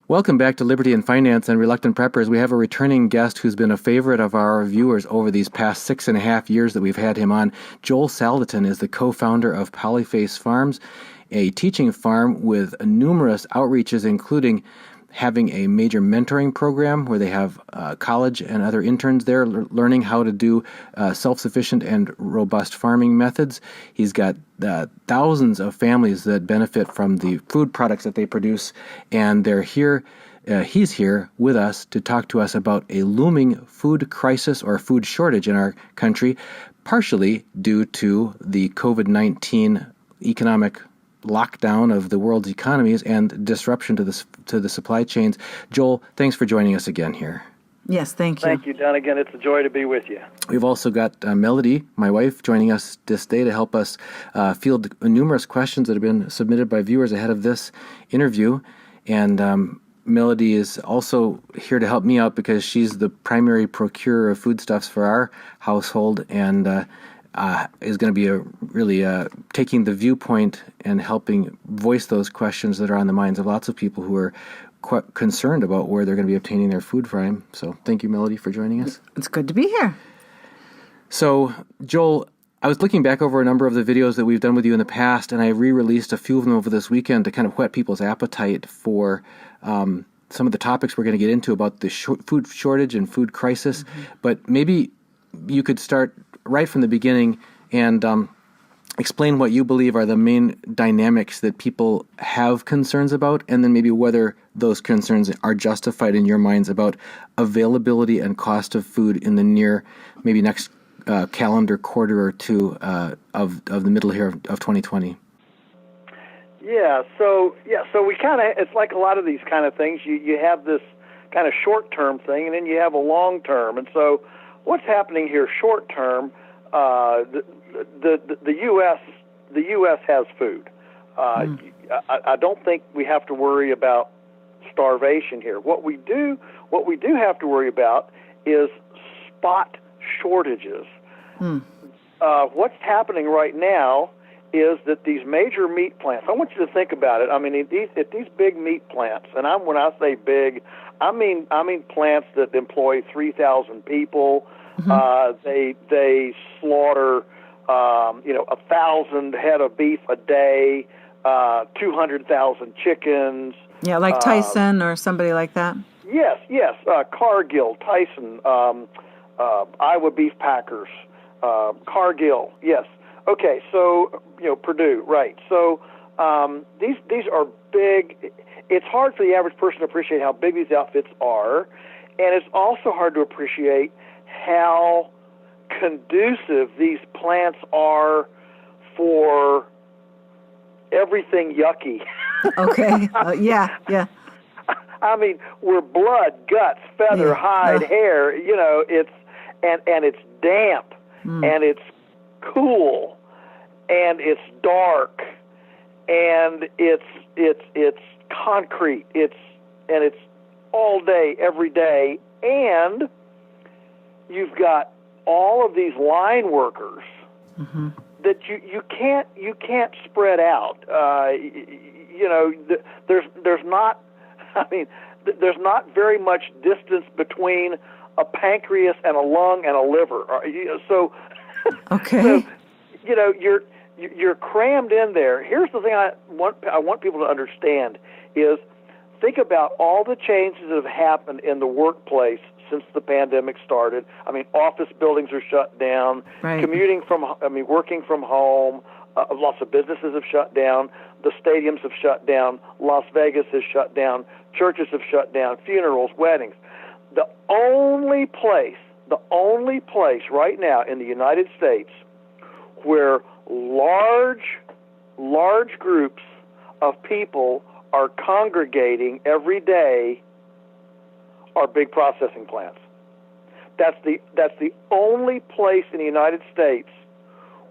Welcome back to Liberty and Finance and Reluctant Preppers. We have a returning guest who's been a favorite of our viewers over these past 6.5 years that we've had him on. Joel Salatin is the co-founder of Polyface Farms, a teaching farm with numerous outreaches, including having a major mentoring program where they have college and other interns there learning how to do self-sufficient and robust farming methods. He's got thousands of families that benefit from the food products that they produce, and they're here. He's here with us to talk to us about a looming food crisis or food shortage in our country, partially due to the COVID-19 economic lockdown of the world's economies and disruption to the supply chains. Joel, thanks for joining us again here. Yes, thank you. Thank you, Don. Again, it's a joy to be with you. We've also got Melody, my wife, joining us this day to help us field numerous questions that have been submitted by viewers ahead of this interview. And Melody is also here to help me out because she's the primary procurer of foodstuffs for our household, and is going to be really taking the viewpoint and helping voice those questions that are on the minds of lots of people who are quite concerned about where they're going to be obtaining their food from. So thank you, Melody, for joining us. It's good to be here. So, Joel, I was looking back over a number of the videos that we've done with you in the past, and I re-released a few of them over this weekend to kind of whet people's appetite for some of the topics we're going to get into about the food shortage and food crisis. Mm-hmm. But maybe you could start right from the beginning and explain what you believe are the main dynamics that people have concerns about, and then maybe whether those concerns are justified in your minds about availability and cost of food in the near, maybe next calendar quarter or two of the middle here of 2020. So we kind of, it's like a lot of these kind of things, you have this kind of short-term thing, and then you have a long-term. And so what's happening here short-term, the U.S. has food. I don't think we have to worry about starvation here. What we do have to worry about is spot shortages. What's happening right now is that these major meat plants, I want you to think about it. I mean, at these big meat plants, and when I say big, I mean plants that employ 3,000 people. They slaughter 1,000 head of beef a day, 200,000 chickens. Yeah, like Tyson or somebody like that. Yes. Cargill, Tyson, Iowa Beef Packers, Cargill. Yes. Okay. So Purdue, right? So these are big. It's hard for the average person to appreciate how big these outfits are, and it's also hard to appreciate how conducive these plants are for everything yucky. Okay. Yeah. I mean, we're blood, guts, feather, hide, hair. It's and it's damp, and it's cool, and it's dark, and it's concrete. It's all day, every day, and you've got all of these line workers that you can't spread out. There's not. I mean, there's not very much distance between a pancreas and a lung and a liver. So, okay. So, you're crammed in there. Here's the thing I want people to understand is think about all the changes that have happened in the workplace since the pandemic started. I mean, office buildings are shut down. Right. Working from home. Lots of businesses have shut down. The stadiums have shut down. Las Vegas has shut down. Churches have shut down. Funerals, weddings. The only place right now in the United States where large groups of people are congregating every day are big processing plants. That's the only place in the United States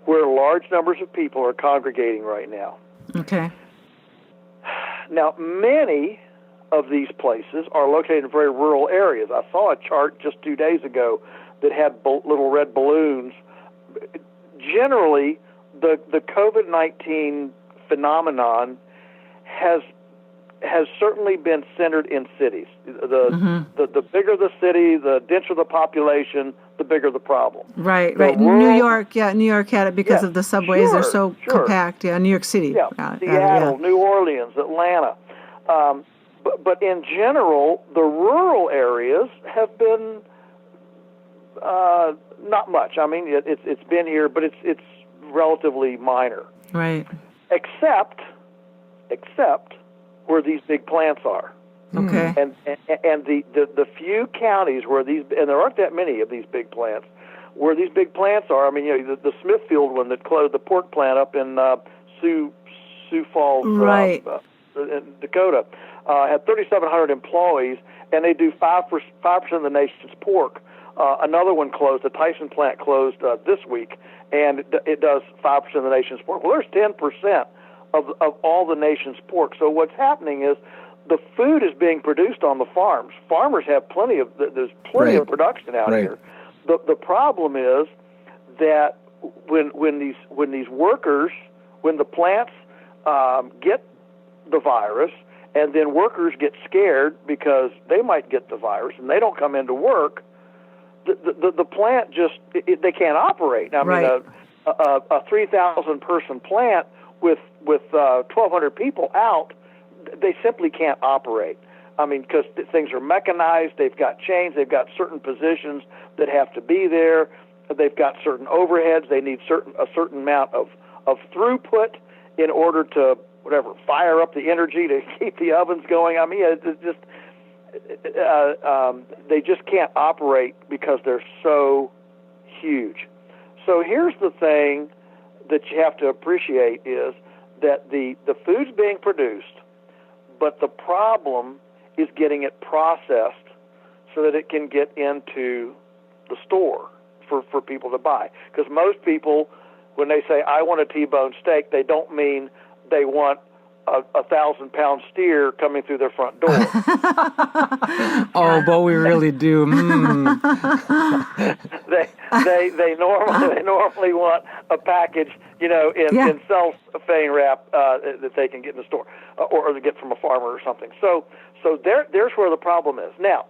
where large numbers of people are congregating right now. Okay. Now, many of these places are located in very rural areas. I saw a chart just 2 days ago that had little red balloons. Generally, the COVID-19 phenomenon has has certainly been centered in cities. The bigger the city, the denser the population, the bigger the problem. Right. Rural, New York had it because of the subways. They're so compact. Yeah, New York City. Yeah, Seattle, New Orleans, Atlanta. But in general, the rural areas have been not much. I mean, it's been here, but it's relatively minor. Right. Except where these big plants are. Okay. And the few counties where these, and there aren't that many of these big plants, where these big plants are. I mean, the Smithfield one that closed, the pork plant up in Sioux Falls, right. In Dakota, had 3,700 employees, and they do 5% of the nation's pork. Another one closed. The Tyson plant closed this week, and it does 5% of the nation's pork. Well, there's 10% of all the nation's pork. So what's happening is the food is being produced on the farms. Farmers have there's plenty of production out here. The problem is that when these workers, when the plants get the virus, and then workers get scared because they might get the virus and they don't come into work, the plant they can't operate. I mean, a 3,000 person plant with 1,200 people out, they simply can't operate. I mean, because things are mechanized, they've got chains, they've got certain positions that have to be there, they've got certain overheads, they need a certain amount of throughput in order to fire up the energy to keep the ovens going. I mean, it's just they just can't operate because they're so huge. So here's the thing that you have to appreciate is that the food's being produced, but the problem is getting it processed so that it can get into the store for people to buy. Because most people, when they say, I want a T-bone steak, they don't mean they want a 1,000-pound steer coming through their front door. Oh, but we really do. They normally want a package, in cellophane wrap that they can get in the store, or they get from a farmer or something. So there's where the problem is. Now,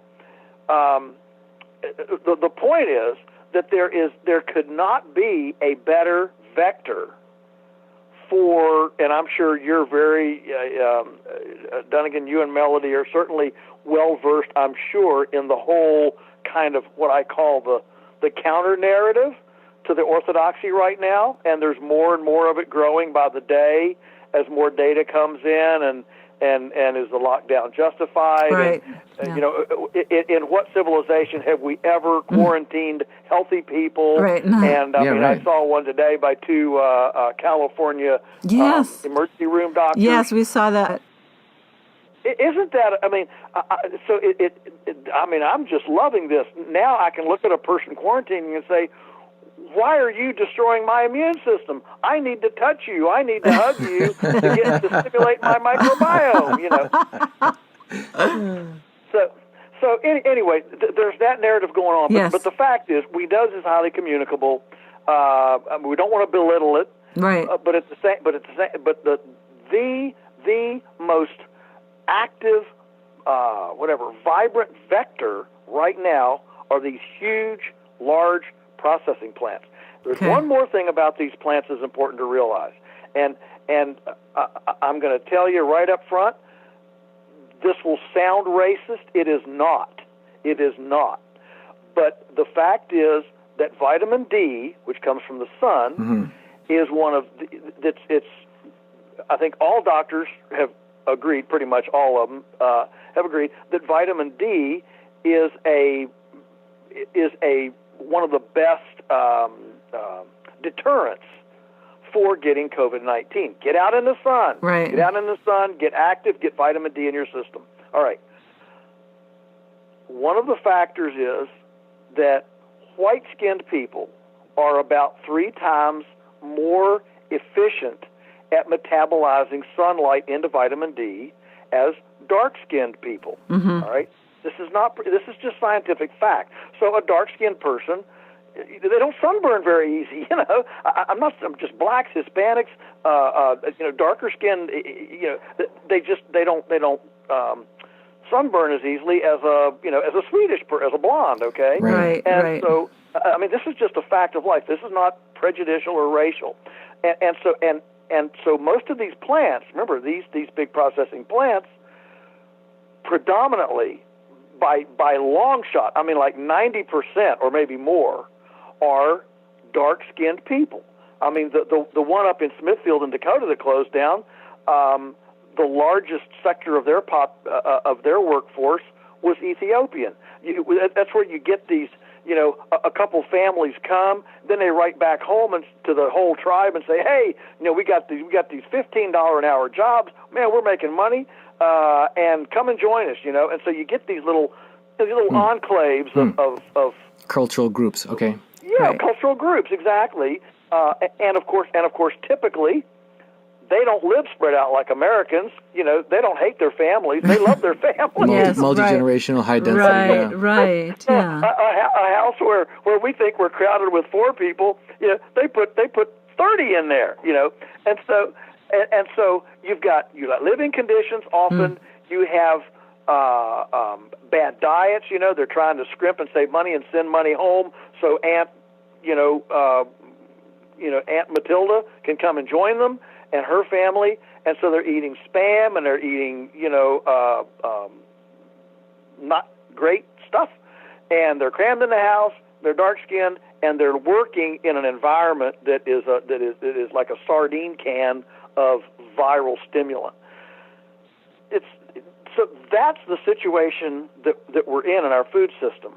the point is that there could not be a better vector for, and I'm sure you're very, Dunnigan, you and Melody are certainly well-versed, I'm sure, in the whole kind of what I call the counter-narrative to the orthodoxy right now, and there's more and more of it growing by the day as more data comes in, and is the lockdown justified? Right. And, in what civilization have we ever quarantined healthy people? Right. No. And I saw one today by two California emergency room doctors. Yes, we saw that. Isn't that? I mean, I'm just loving this. Now I can look at a person quarantining and say, why are you destroying my immune system? I need to touch you. I need to hug you to stimulate my microbiome. So anyway, there's that narrative going on. Yes. But the fact is, WeDoes is highly communicable. We don't want to belittle it. Right. The most active, vibrant vector right now are these huge, large processing plants. There's one more thing about these plants that's important to realize, and I'm going to tell you right up front, this will sound racist. It is not. It is not. But the fact is that vitamin D, which comes from the sun, is one of I think all doctors have agreed, pretty much all of them have agreed, that vitamin D is one of the best deterrents for getting COVID-19. Get out in the sun. Right. Get out in the sun, get active, get vitamin D in your system. All right. One of the factors is that white-skinned people are about 3 times more efficient at metabolizing sunlight into vitamin D as dark-skinned people. All right. This is just scientific fact. So a dark-skinned person they don't sunburn very easy. I'm just blacks, Hispanics, darker skinned. They don't sunburn as easily as a Swedish as a blonde. Okay, right. So this is just a fact of life. This is not prejudicial or racial, and so most of these plants, remember these big processing plants, predominantly by long shot, like 90% or maybe more, are dark-skinned people. The one up in Smithfield in Dakota that closed down, the largest sector of their workforce was Ethiopian. That's where you get these. A couple families come, then they write back home and to the whole tribe and say, "Hey, we got these $15 an hour jobs. Man, we're making money, and come and join us." And so you get these little enclaves of cultural groups. Okay. Yeah, right. Cultural groups, exactly. And of course, typically, they don't live spread out like Americans. They don't hate their families; they love their families. Yes, multi-generational, high density. Right. Yeah. A house where we think we're crowded with 4 people, they put 30 in there. And so you've got living conditions. Often you have bad diets. They're trying to scrimp and save money and send money home so Aunt Matilda can come and join them and her family, and so they're eating Spam and they're eating not great stuff, and they're crammed in the house. They're dark skinned and they're working in an environment that is like a sardine can of viral stimulant. So that's the situation that we're in our food system,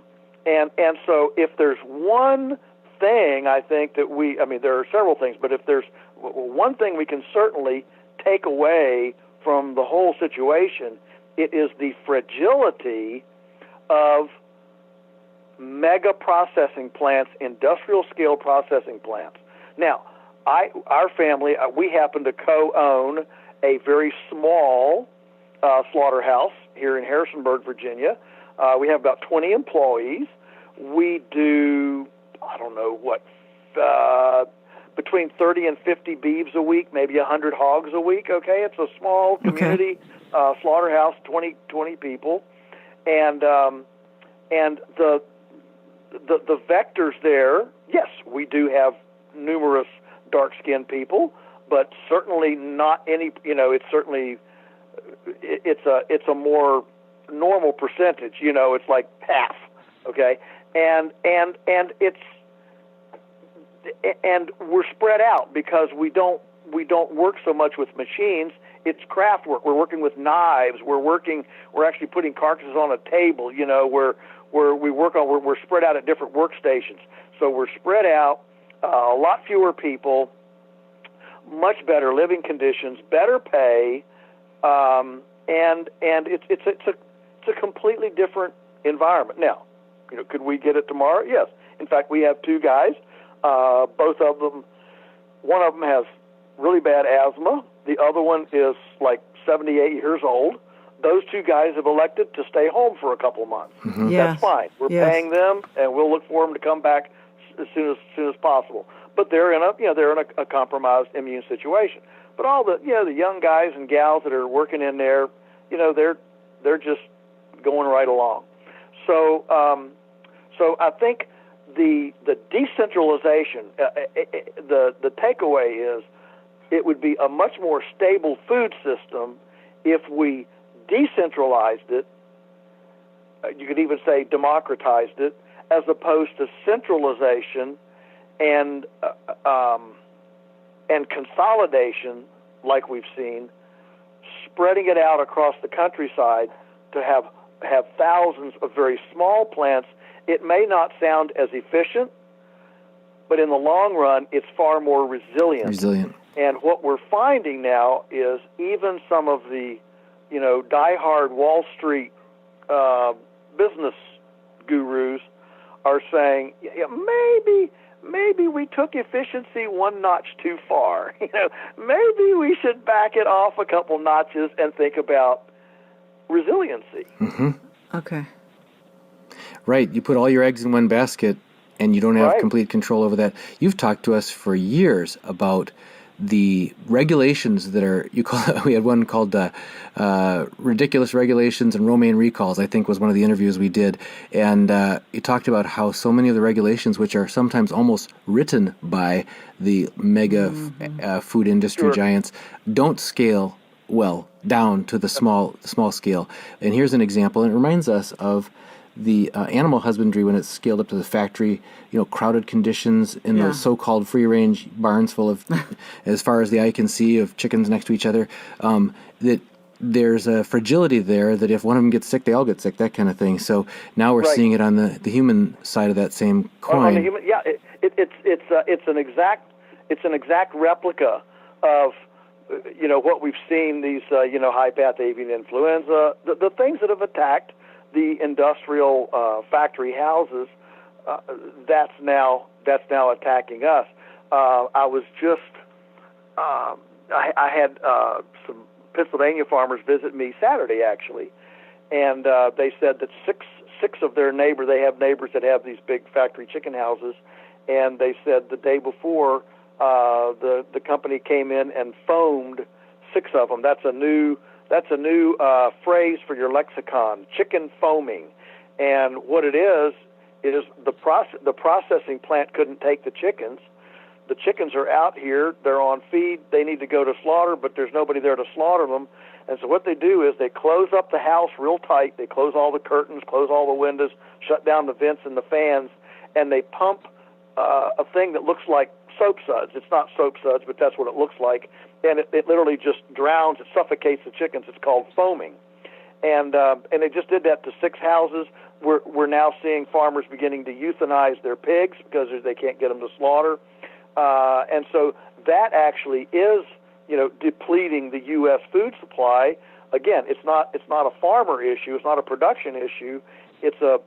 and so if there's one thing, I think that there are several things, but if there's one thing we can certainly take away from the whole situation, it is the fragility of mega processing plants, industrial scale processing plants. Now, our family, we happen to co-own a very small slaughterhouse here in Harrisonburg, Virginia. We have about 20 employees. We do, between 30 and 50 beeves a week, maybe 100 hogs a week. Okay, it's a small community slaughterhouse, 20 people, and the vectors there. Yes, we do have numerous dark-skinned people, but certainly not any. It's a more normal percentage. It's like half. Okay, and we're spread out because we don't work so much with machines. It's craft work. We're working with knives. We're actually putting carcasses on a table. We're spread out at different workstations. So we're spread out, a lot fewer people, much better living conditions, better pay, and it's a completely different environment. Now, could we get it tomorrow? Yes. In fact, we have 2 guys. Both of them, one of them has really bad asthma. The other one is like 78 years old. Those 2 guys have elected to stay home for a couple of months. Mm-hmm. Yes. That's fine. We're paying them, and we'll look for them to come back as soon as possible. But they're in a compromised immune situation. But all the young guys and gals that are working in there, they're just going right along. So I think the decentralization, the takeaway is, it would be a much more stable food system if we decentralized it. You could even say democratized it, as opposed to centralization and consolidation, like we've seen, spreading it out across the countryside to have thousands of very small plants. It may not sound as efficient, but in the long run, it's far more resilient. And what we're finding now is even some of the, diehard Wall Street business gurus are saying, maybe we took efficiency one notch too far. Maybe we should back it off a couple notches and think about resiliency. Mm-hmm. Okay. Right. You put all your eggs in one basket, and you don't have Right. complete control over that. You've talked to us for years about the regulations that are, we had one called Ridiculous Regulations and Romaine Recalls, I think was one of the interviews we did. And you talked about how so many of the regulations, which are sometimes almost written by the mega food industry giants, don't scale well down to the small scale. And here's an example, and it reminds us of the animal husbandry when it's scaled up to the factory, crowded conditions in those so-called free-range barns full of, as far as the eye can see, of chickens next to each other, that there's a fragility there that if one of them gets sick, they all get sick, that kind of thing. So now we're seeing it on the human side of that same coin. On the human, it's an exact replica of what we've seen, these high-path avian influenza, the things that have attacked the industrial factory houses. That's now attacking us. I was just I had some Pennsylvania farmers visit me Saturday actually, and they said that six of their neighbors, they have neighbors that have these big factory chicken houses, and they said the day before the company came in and foamed 6 of them. That's a new phrase for your lexicon, chicken foaming. And what it is the processing plant couldn't take the chickens. The chickens are out here, they're on feed, they need to go to slaughter, but there's nobody there to slaughter them. And so what they do is they close up the house real tight, they close all the curtains, close all the windows, shut down the vents and the fans, and they pump a thing that looks like soap suds. It's not soap suds, but that's what it looks like. And it literally just drowns, it suffocates the chickens. It's called foaming. And they just did that to 6 houses. We're now seeing farmers beginning to euthanize their pigs because they can't get them to slaughter. And so that actually is, depleting the U.S. food supply. Again, it's not a farmer issue. It's not a production issue. It's a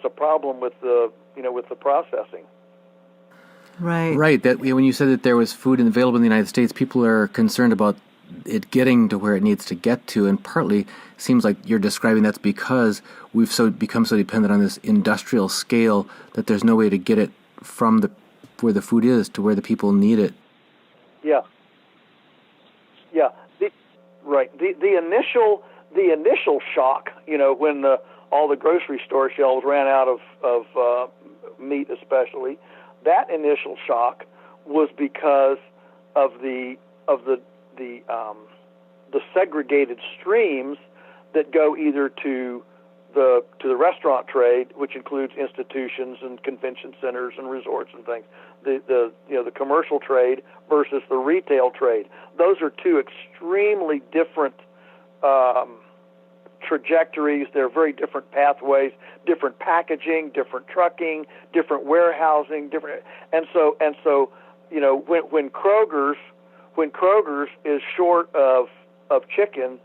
problem with the processing. Right. That when you said that there was food available in the United States, people are concerned about it getting to where it needs to get to, and partly seems like you're describing that's because we've become so dependent on this industrial scale that there's no way to get it from where the food is to where the people need it. Yeah. The initial shock, when all the grocery store shelves ran out of meat, especially. That initial shock was because of the segregated streams that go either to the restaurant trade, which includes institutions and convention centers and resorts and things, the commercial trade versus the retail trade. Those are 2 extremely different trajectories. They're very different pathways, different packaging, different trucking, different warehousing, different. And so when Kroger's is short of chicken,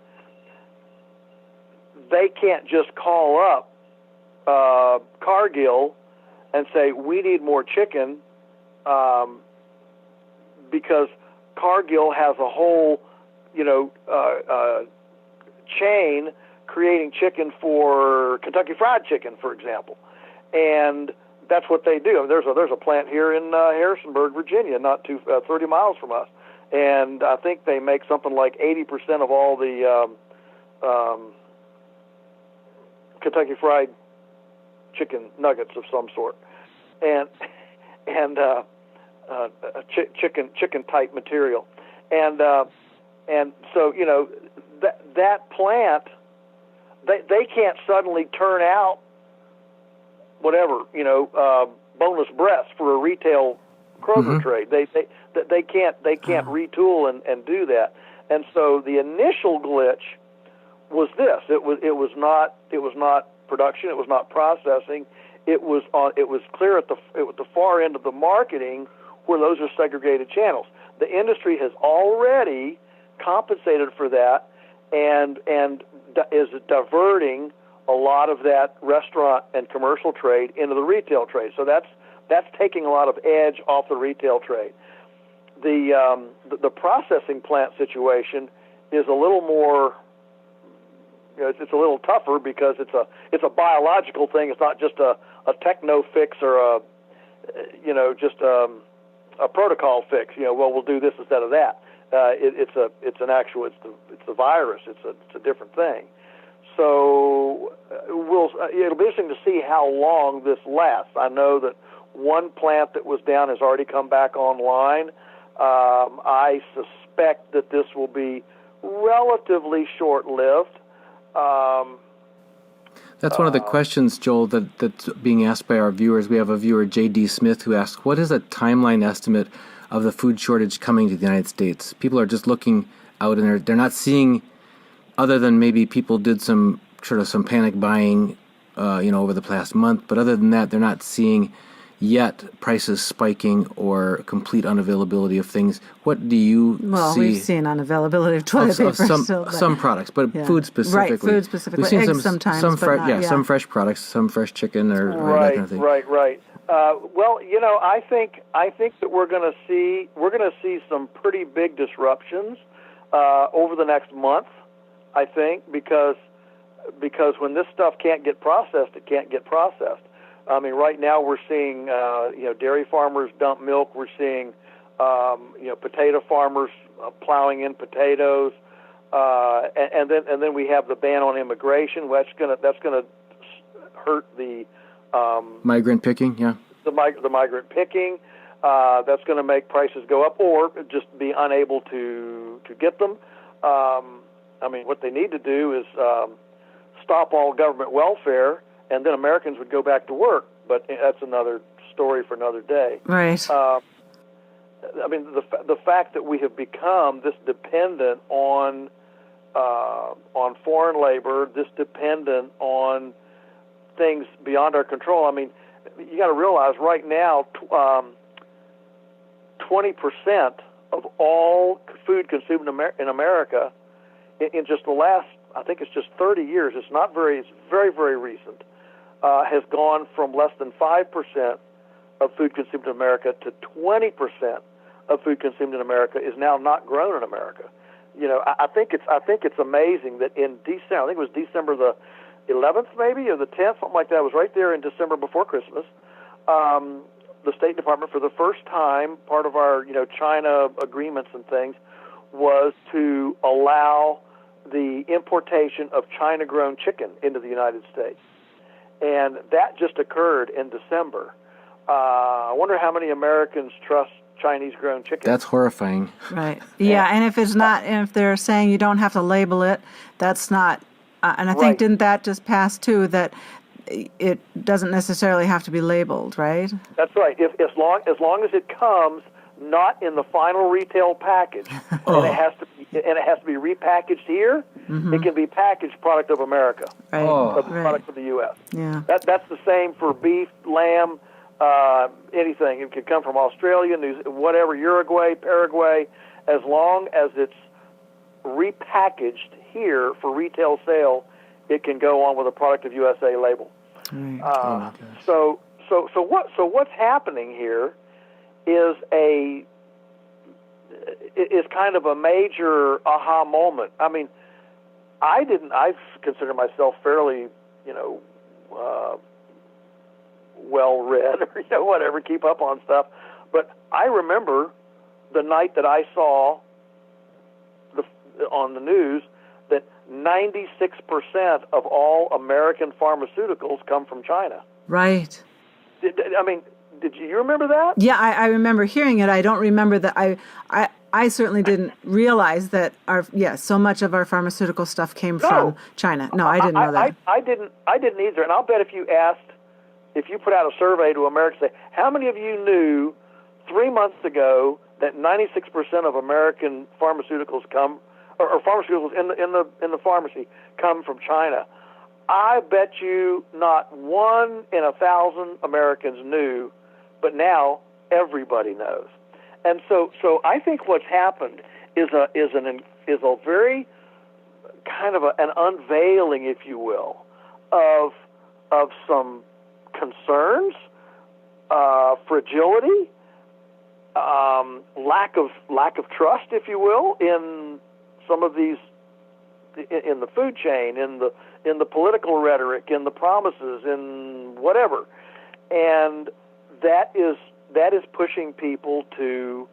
they can't just call up Cargill and say we need more chicken, because Cargill has a whole chain creating chicken for Kentucky Fried Chicken, for example, and that's what they do. I mean, there's a plant here in Harrisonburg, Virginia, not 30 miles from us, and I think they make something like 80% of all the Kentucky Fried Chicken nuggets of some sort, and chicken type material, and so that plant. They can't suddenly turn out whatever, boneless breasts for a retail Kroger trade. They can't retool and do that. And so the initial glitch was this. It was not production. It was not processing. It was clear at the far end of the marketing where those are segregated channels. The industry has already compensated for that and is diverting a lot of that restaurant and commercial trade into the retail trade. So that's taking a lot of edge off the retail trade. The processing plant situation is a little more. It's a little tougher because it's a biological thing. It's not just a techno fix or just a protocol fix. Well, we'll do this instead of that. It's the virus. It's a different thing. So it'll be interesting to see how long this lasts. I know that one plant that was down has already come back online. I suspect that this will be relatively short-lived. That's one of the questions, Joel, that's being asked by our viewers. We have a viewer, J.D. Smith, who asks, what is a timeline estimate of the food shortage coming to the United States? People are just looking out and they're not seeing, other than maybe people did some panic buying, over the past month. But other than that, they're not seeing yet prices spiking or complete unavailability of things. What do you see? Well, we've seen unavailability of toilet paper. Some products, but food specifically. Right, food specifically. We've seen eggs sometimes, some not, fresh products, some fresh chicken or that kind of thing. Right. Well, I think that we're going to see some pretty big disruptions over the next month. I think because when this stuff can't get processed, it can't get processed. I mean, right now we're seeing dairy farmers dump milk. We're seeing potato farmers plowing in potatoes, and then we have the ban on immigration. That's gonna hurt the migrant picking. Yeah, the migrant picking. That's going to make prices go up, or just be unable to get them. I mean, what they need to do is stop all government welfare, and then Americans would go back to work. But that's another story for another day. Right. I mean, the fact that we have become this dependent on foreign labor, this dependent on things beyond our control. I mean, you got to realize right now, 20% of all food consumed in America in just the last, I think it's just 30 years. It's very, very recent. Has gone from less than 5% of food consumed in America to 20% of food consumed in America is now not grown in America. I think it's amazing that in December, I think it was December the 11th maybe, or the 10th, something like that. It was right there in December before Christmas. The State Department, for the first time, part of our China agreements and things, was to allow the importation of China-grown chicken into the United States. And that just occurred in December. I wonder how many Americans trust Chinese-grown chicken. That's horrifying. Right. Yeah, and if it's not, and if they're saying you don't have to label it, that's not. And I think didn't that just pass too, that it doesn't necessarily have to be labeled, right? That's right. As long as it comes not in the final retail package, and it has to be repackaged here. Mm-hmm. It can be packaged product of America, product of the U.S. Yeah, that's the same for beef, lamb, anything. It could come from Australia, whatever, Uruguay, Paraguay, as long as it's repackaged here for retail sale, it can go on with a product of USA label. Right. So what's happening here is kind of a major aha moment. I mean, I've considered myself fairly, well-read, or whatever, keep up on stuff. But I remember the night that I saw on the news that 96% of all American pharmaceuticals come from China. Right. Did you remember that? Yeah, I remember hearing it. I don't remember that. I certainly didn't realize that so much of our pharmaceutical stuff came from China. No, I didn't know that. I didn't either. And I'll bet if you put out a survey to Americans, say, how many of you knew 3 months ago that 96% of American pharmaceuticals come, or pharmaceuticals in the pharmacy come from China? I bet you not 1 in 1,000 Americans knew, but now everybody knows. And so I think what's happened is a very kind of an unveiling, if you will, of some concerns, fragility, lack of trust, if you will, in some of these, in the food chain, in the political rhetoric, in the promises, in whatever. And that is pushing people to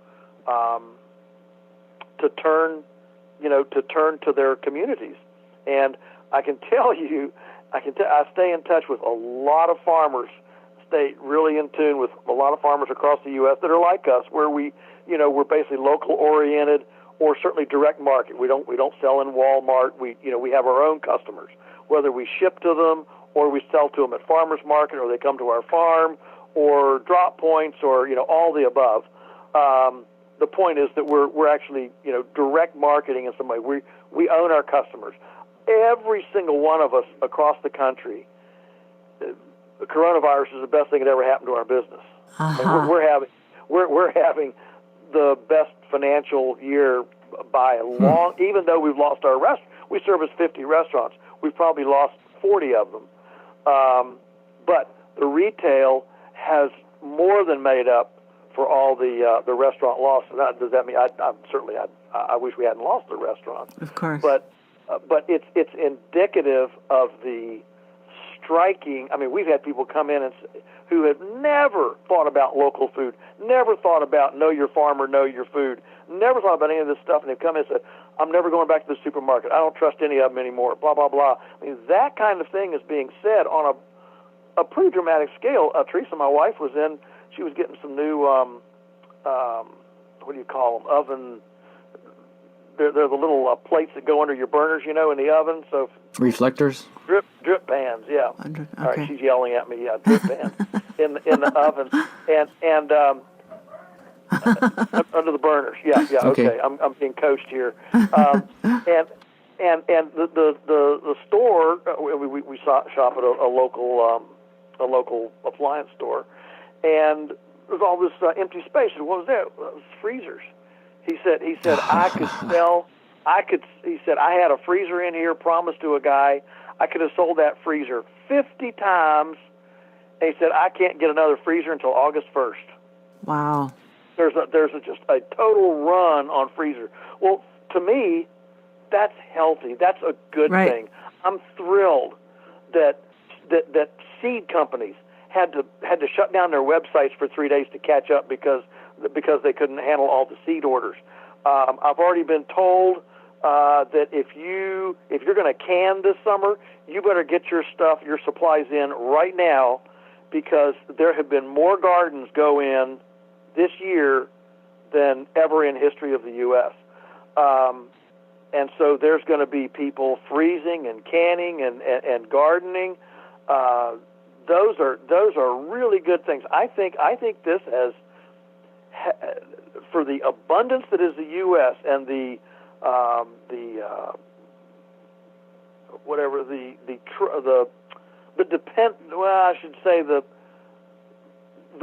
turn to their communities. And I can tell you, I stay in touch with a lot of farmers, stay really in tune with a lot of farmers across the U.S. that are like us, where we're basically local oriented, or certainly direct market. We don't sell in Walmart. We have our own customers, whether we ship to them or we sell to them at farmers market, or they come to our farm, or drop points, or all the above. The point is that we're actually direct marketing in some way. We own our customers. Every single one of us across the country, the coronavirus is the best thing that ever happened to our business. Uh-huh. I mean, we're having the best financial year by a long. Even though we've lost our we service 50 restaurants. We've probably lost 40 of them. But the retail has more than made up for all the restaurant loss. Does that mean I wish we hadn't lost the restaurants? Of course. But it's indicative of the striking. I mean, we've had people come in who have never thought about local food, never thought about know your farmer, know your food, never thought about any of this stuff, and they've come in and said, I'm never going back to the supermarket. I don't trust any of them anymore, blah, blah, blah. I mean, that kind of thing is being said on a pretty dramatic scale. Teresa, my wife, she was getting some new, what do you call them, oven. They're the little plates that go under your burners, in the oven. So Reflectors? Drip pans, yeah. Okay. All right, she's yelling at me. Yeah, drip pans in the oven and under the burners. Yeah. Okay. I'm being coached here. And the store we shop at a local appliance store, and there's all this empty space. And what was that? It was freezers. He said I could sell. He said I had a freezer in here, promised to a guy. I could have sold that freezer 50 times. And he said I can't get another freezer until August 1st. Wow. There's just a total run on freezer. Well, to me, that's healthy. That's a good thing. I'm thrilled that seed companies had to shut down their websites for 3 days to catch up because they couldn't handle all the seed orders. I've already been told that if you're going to can this summer, you better get your supplies in right now, because there have been more gardens go in this year than ever in history of the U.S. And so there's going to be people freezing and canning and gardening. Those are really good things. I think this has, for the abundance that is the U.S. and the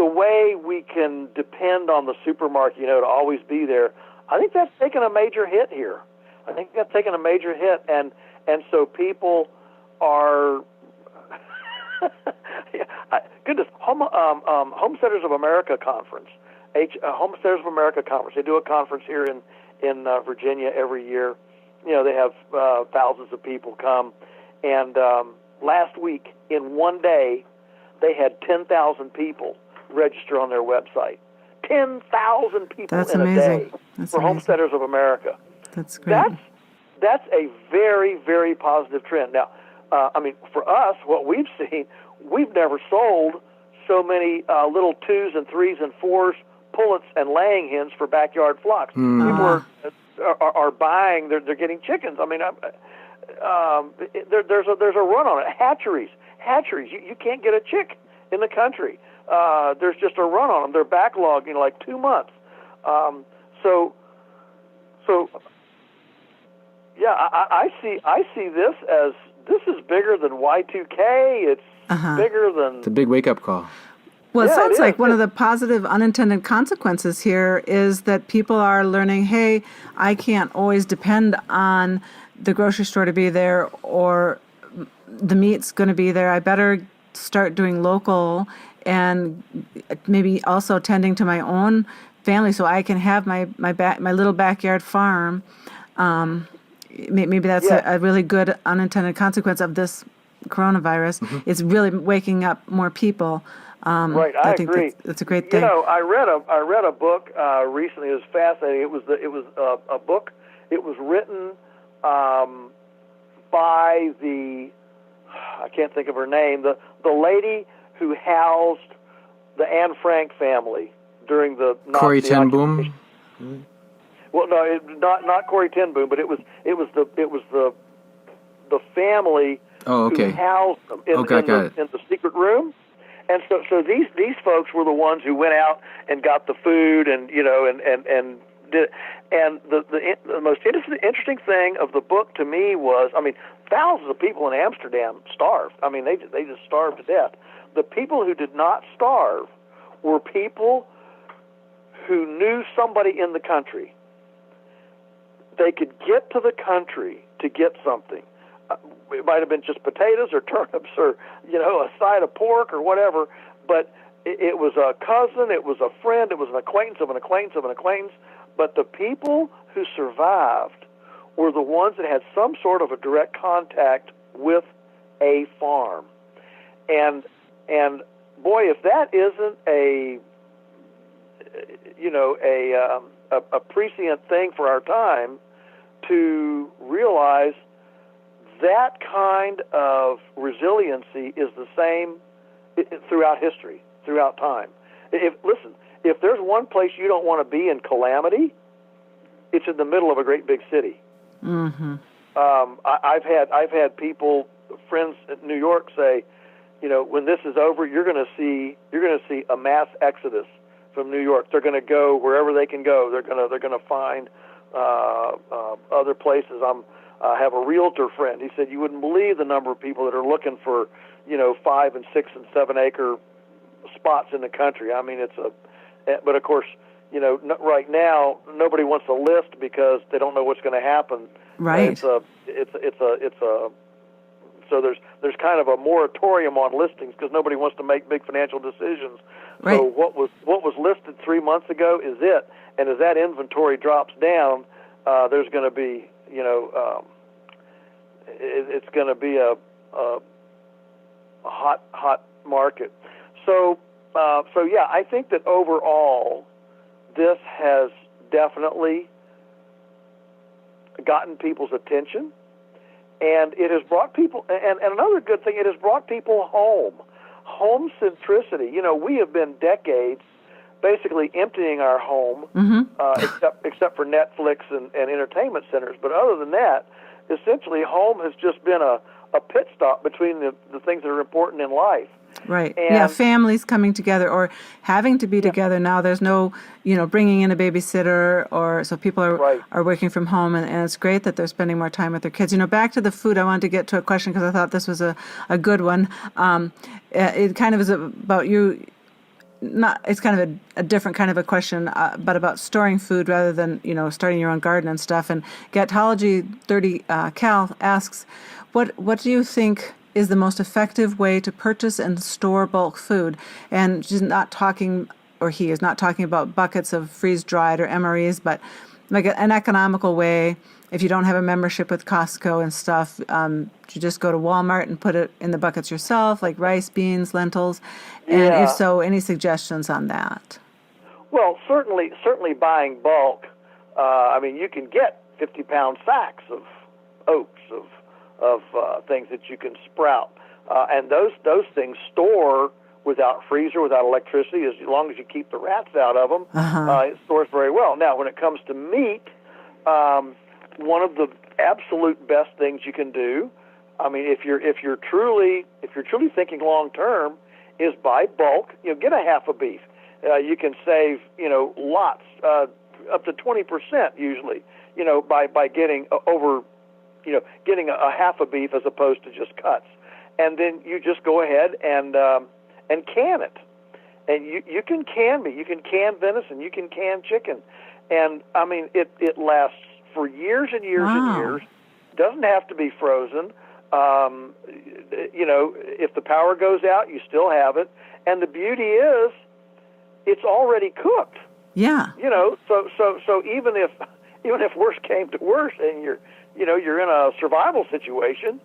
way we can depend on the supermarket, to always be there. I think that's taken a major hit here. And so people are goodness, Homesteaders of America conference, Homesteaders of America conference. They do a conference here in Virginia every year. They have thousands of people come, and last week in one day they had 10,000 people register on their website. 10,000 people That's in amazing. a day That's for amazing. Homesteaders of America. That's great. That's a very, very positive trend. Now, for us, what we've seen, we've never sold so many little 2s and 3s and 4s, pullets and laying hens for backyard flocks. People are buying. They're getting chickens. There's a run on it. Hatcheries. You can't get a chick in the country. There's just a run on them. They're backlogged, like 2 months. So yeah, I see this is bigger than Y2K. It's bigger than. It's a big wake-up call. Well, it sounds like one of the positive unintended consequences here is that people are learning, hey, I can't always depend on the grocery store to be there or the meat's going to be there. I better start doing local and maybe also tending to my own family so I can have my little backyard farm. Maybe that's a really good unintended consequence of this coronavirus. It's really waking up more people Right, I think agree. that's a great thing. I read a book recently. It was fascinating. It was a book. It was written by I can't think of her name, the lady who housed the Anne Frank family during the Nazi Corrie ten occupation. Boom. Well, no, not Corrie ten Boom, but it was the family who housed them in the secret room. And so these folks were the ones who went out and got the food and did. And the most interesting thing of the book to me was, I mean, thousands of people in Amsterdam starved. I mean, they just starved to death. The people who did not starve were people who knew somebody in the country. They could get to the country to get something. It might have been just potatoes or turnips or, a side of pork or whatever, but it was a cousin, it was a friend, it was an acquaintance of an acquaintance of an acquaintance. But the people who survived were the ones that had some sort of a direct contact with a farm. And boy, if that isn't a prescient thing for our time, to realize that kind of resiliency is the same throughout history, throughout time. If there's one place you don't want to be in calamity, it's in the middle of a great big city. Mm-hmm. I've had people, friends in New York, say, when this is over, you're going to see a mass exodus from New York. They're going to go wherever they can go. They're going to find other places. I have a realtor friend. He said you wouldn't believe the number of people that are looking for 5 and 6 and 7 acre spots in the country. I mean, but of course, right now nobody wants a list because they don't know what's going to happen. Right. So there's kind of a moratorium on listings because nobody wants to make big financial decisions. Right. So what was listed 3 months ago is it, and as that inventory drops down, there's going to be it's going to be a hot market. So yeah, I think that overall, this has definitely gotten people's attention, and it has brought people. And another good thing, it has brought people home centricity. We have been decades basically emptying our home, except for Netflix and entertainment centers. But other than that, essentially, home has just been a pit stop between the things that are important in life. Right. And families coming together or having to be together now. There's no, bringing in a babysitter, or so people are working from home, and it's great that they're spending more time with their kids. Back to the food, I wanted to get to a question because I thought this was a good one. It kind of is about you. It's kind of a different kind of a question, but about storing food rather than, starting your own garden and stuff. And Gatology 30 Cal asks, what do you think is the most effective way to purchase and store bulk food? And she's not talking, or he is not talking about buckets of freeze-dried or MREs, but like an economical way. If you don't have a membership with Costco and stuff, you just go to Walmart and put it in the buckets yourself, like rice, beans, lentils. And if so, any suggestions on that? Well, certainly buying bulk. You can get 50-pound sacks of oats, of things that you can sprout, and those things store without freezer, without electricity, as long as you keep the rats out of them. It stores very well. Now, when it comes to meat, one of the absolute best things you can do, if you're truly thinking long term, is buy bulk. Get a half a beef. You can save lots, up to 20% usually. By getting getting a half a beef as opposed to just cuts, and then you just go ahead and can it. And you can can meat, you can can venison, you can can chicken, and it lasts for years and years and years. Doesn't have to be frozen. If the power goes out, you still have it. And the beauty is, it's already cooked. Yeah. So even if worse came to worse, and you're in a survival situation,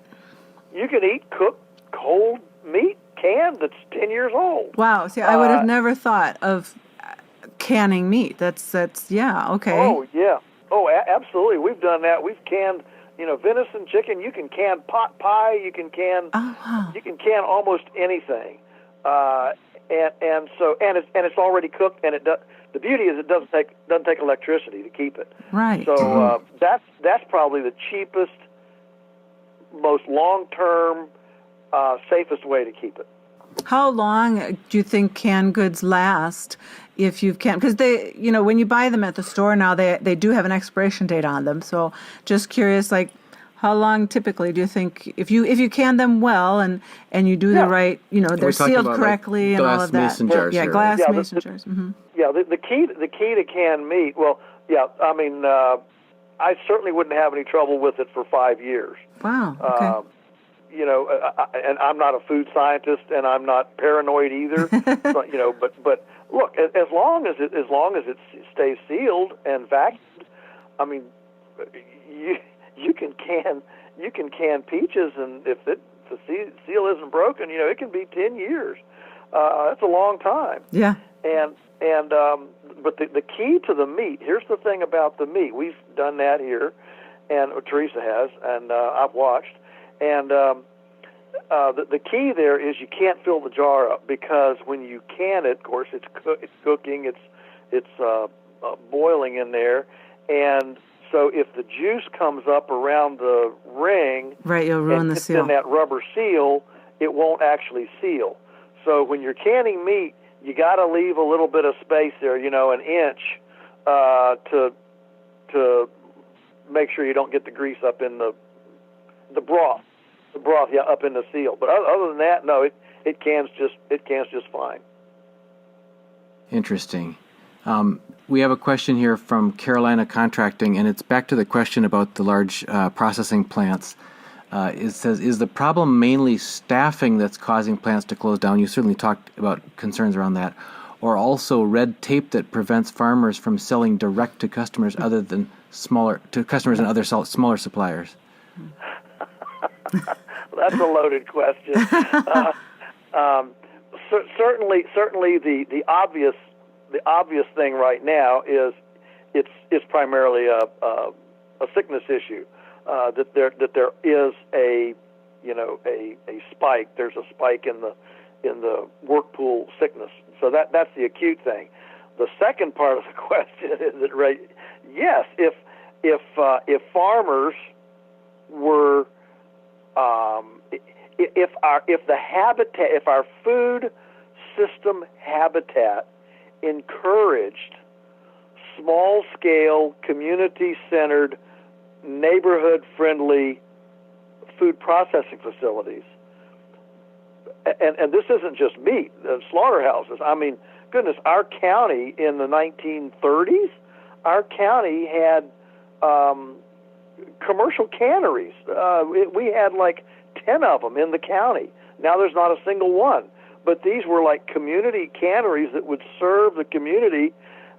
you can eat cooked cold meat canned that's 10 years old. Wow. See, I would have never thought of canning meat. That's yeah. Okay. Oh, yeah. Oh, absolutely. We've done that. We've canned, venison, chicken. You can can pot pie. You can can. Oh, wow. You can can almost anything. And it's already cooked. And the beauty is it doesn't take electricity to keep it. Right. So that's probably the cheapest, most long-term, safest way to keep it. How long do you think canned goods last if you've canned? Because they, when you buy them at the store now, they do have an expiration date on them. So just curious, like, how long typically do you think if you can them well and you do the right, they're sealed correctly and all of that? Mason jars here, glass right? mason jars. Mm-hmm. Yeah, the key to canned meat. Well, yeah, I mean, I certainly wouldn't have any trouble with it for 5 years. Wow. Okay. And I'm not a food scientist, and I'm not paranoid either. But look, as long as it stays sealed and vacuumed, I mean, you can can peaches, and if the seal isn't broken, it can be 10 years. That's a long time. Yeah. But the key to the meat. Here's the thing about the meat. We've done that here, and Teresa has, and I've watched. And the key there is you can't fill the jar up, because when you can it, of course, it's cooking, it's boiling in there, and so if the juice comes up around the ring, right, you'll ruin the seal. In that rubber seal, it won't actually seal. So when you're canning meat, you got to leave a little bit of space there, an inch, to make sure you don't get the grease up in the broth. The broth, yeah, up in the seal. But other than that, no, it cans just fine. Interesting. We have a question here from Carolina Contracting, and it's back to the question about the large processing plants. It says, is the problem mainly staffing that's causing plants to close down? You certainly talked about concerns around that. Or also red tape that prevents farmers from selling direct to customers other than smaller smaller suppliers? That's a loaded question. Certainly, the obvious thing right now is it's primarily a sickness issue. That there is a spike. There's a spike in the work pool sickness. So that's the acute thing. The second part of the question is that, right? Yes, if farmers were if our food system habitat encouraged small-scale, community-centered, neighborhood-friendly food processing facilities, and this isn't just meat, slaughterhouses. I mean, goodness, our county in the 1930s, our county had commercial canneries. We had like 10 of them in the county. Now there's not a single one. But these were like community canneries that would serve the community,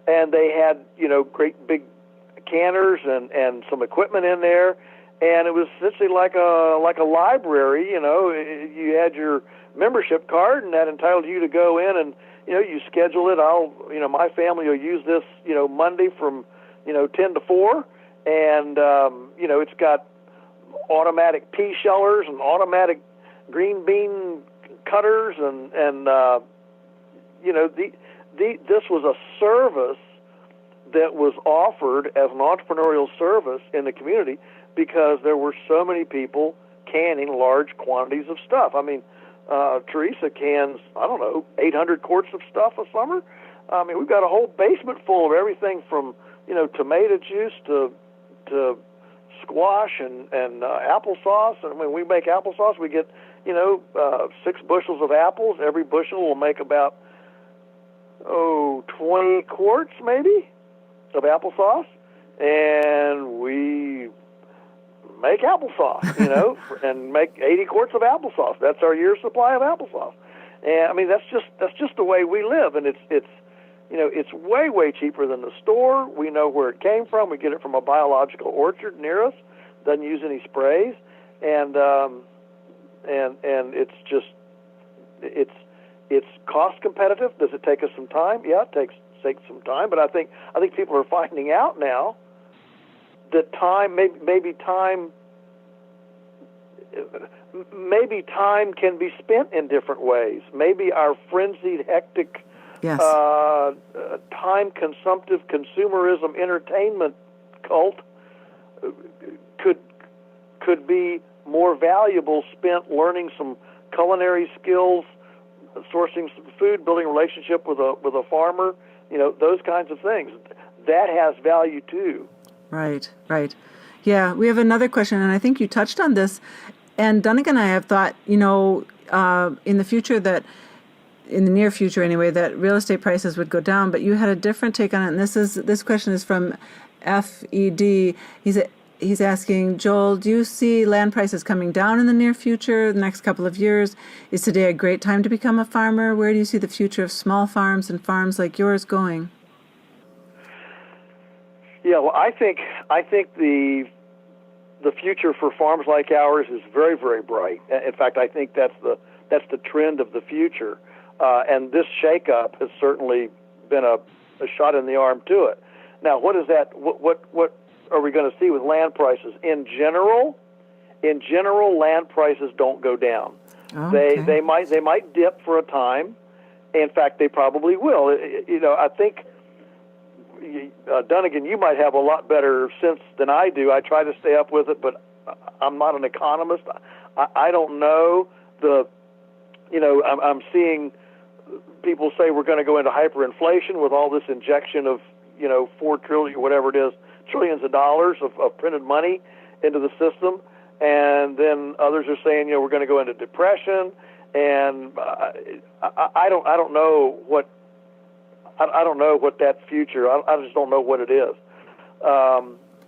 and they had, great big canners and some equipment in there, and it was essentially like a library. You had your membership card, and that entitled you to go in and you schedule it. My family will use this Monday from 10 to 4, and it's got automatic pea shellers and automatic green bean cutters, and this was a service that was offered as an entrepreneurial service in the community, because there were so many people canning large quantities of stuff. I mean, Teresa cans, 800 quarts of stuff a summer. I mean, we've got a whole basement full of everything from, tomato juice to squash and applesauce. And when we make applesauce, we get, 6 bushels of apples. Every bushel will make about, 20 quarts maybe of applesauce. And we make applesauce, and make 80 quarts of applesauce. That's our year's supply of applesauce. And I mean, that's just the way we live. And it's way, way cheaper than the store. We know where it came from. We get it from a biological orchard near us. Doesn't use any sprays, and it's cost competitive. Does it take us some time? Yeah, it takes some time, but I think people are finding out now that maybe time can be spent in different ways. Maybe our frenzied, hectic, Yes. time-consumptive consumerism entertainment cult could be more valuable spent learning some culinary skills, sourcing some food, building a relationship with a farmer, those kinds of things. That has value too. Right. Yeah, we have another question, and I think you touched on this. And Dunnigan and I have thought, in the future in the near future anyway, that real estate prices would go down. But you had a different take on it. And this question is from FED. He's asking, Joel, do you see land prices coming down in the near future, the next couple of years? Is today a great time to become a farmer? Where do you see the future of small farms and farms like yours going? Yeah, well, I think the future for farms like ours is very, very bright. In fact, I think that's the trend of the future. And this shakeup has certainly been a shot in the arm to it. Now, what is that? What are we going to see with land prices? In general, land prices don't go down. Okay. They might dip for a time. In fact, they probably will. I think Dunnigan, you might have a lot better sense than I do. I try to stay up with it, but I'm not an economist. I don't know I'm seeing people say we're going to go into hyperinflation with all this injection of 4 trillion, whatever it is, trillions of dollars of printed money into the system, and then others are saying we're going to go into depression, and I don't know what that future. I just don't know what it is.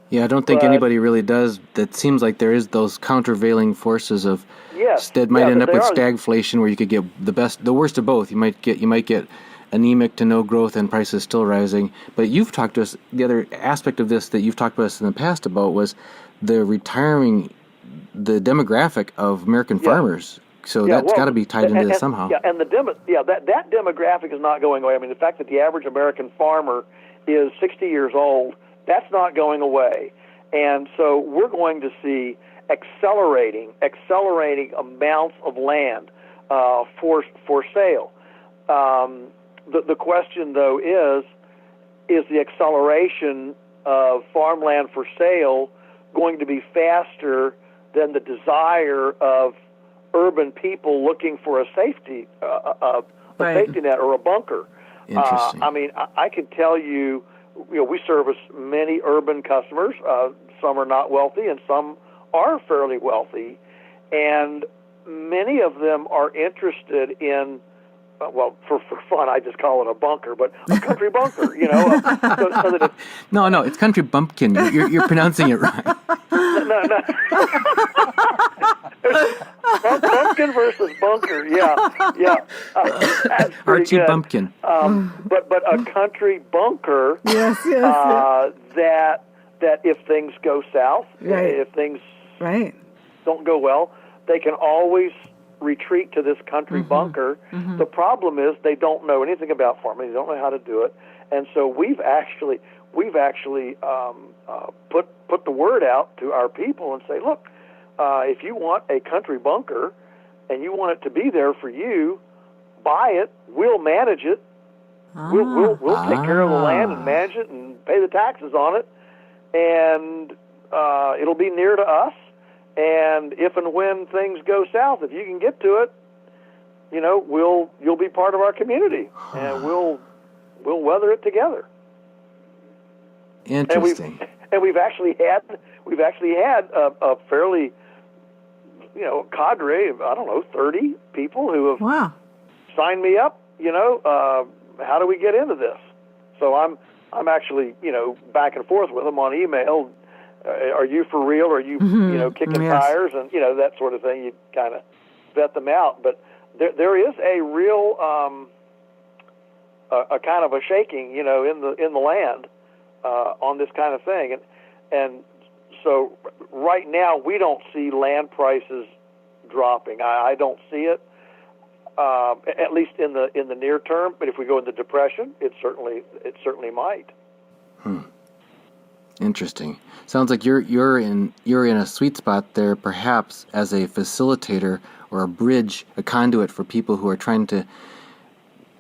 Yeah, I don't think anybody really does. That seems like there is those countervailing forces of. Yes. That might end up with stagflation, where you could get the worst of both. You might get anemic to no growth and prices still rising. But you've talked to us. The other aspect of this that you've talked to us in the past about was the demographic of American farmers. So that's got to be tied into this somehow. Yeah, and that demographic is not going away. I mean, the fact that the average American farmer is 60 years old, that's not going away. And so we're going to see accelerating amounts of land for sale. The question, though, is the acceleration of farmland for sale going to be faster than the desire of urban people looking for a safety safety net or a bunker? Interesting. I can tell you, we service many urban customers. Some are not wealthy, and some are fairly wealthy, and many of them are interested in, for fun, I just call it a bunker, but a country bunker, so that it's... No, it's country bumpkin. You're pronouncing it right. No. Bumpkin versus bunker, yeah. Archie good. Bumpkin. But a country bunker, yes. That if things go south, if things don't go well, they can always retreat to this country bunker. Mm-hmm. The problem is they don't know anything about farming. They don't know how to do it, and so we've actually put the word out to our people and say, look, if you want a country bunker and you want it to be there for you, buy it. We'll manage it. We'll take care of the land and manage it and pay the taxes on it, and it'll be near to us. And if and when things go south, if you can get to it, you'll be part of our community, and we'll weather it together. Interesting. And we've actually had a fairly cadre of 30 people who have signed me up. How do we get into this? So I'm actually back and forth with them on email. Are you for real? Are you kicking tires and that sort of thing? You kind of vet them out, but there is a real a kind of a shaking in the land on this kind of thing, and so right now we don't see land prices dropping. I don't see it. at least in the near term. But if we go into depression, it certainly might. Interesting. Sounds like you're in a sweet spot there, perhaps as a facilitator or a bridge, a conduit for people who are trying to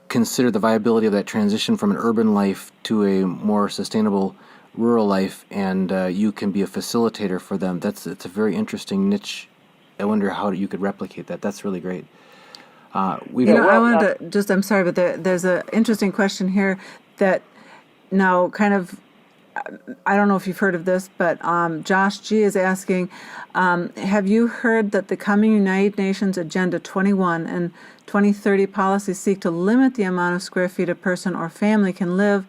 consider the viability of that transition from an urban life to a more sustainable rural life, and you can be a facilitator for them. It's a very interesting niche. I wonder how you could replicate that. That's really great. I wanted to just, I'm sorry, but there's an interesting question here that now kind of, I don't know if you've heard of this, but Josh G. is asking, have you heard that the coming United Nations Agenda 21 and 2030 policies seek to limit the amount of square feet a person or family can live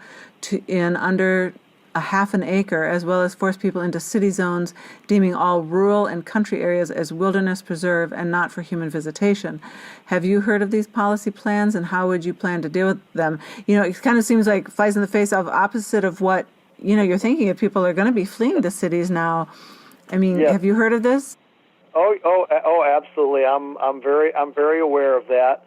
in under a half an acre, as well as force people into city zones, deeming all rural and country areas as wilderness preserve and not for human visitation? Have you heard of these policy plans, and how would you plan to deal with them? It kind of seems like flies in the face of opposite of what you're thinking of. People are going to be fleeing the cities now. I mean, yes. Have you heard of this? Oh, absolutely. I'm very aware of that.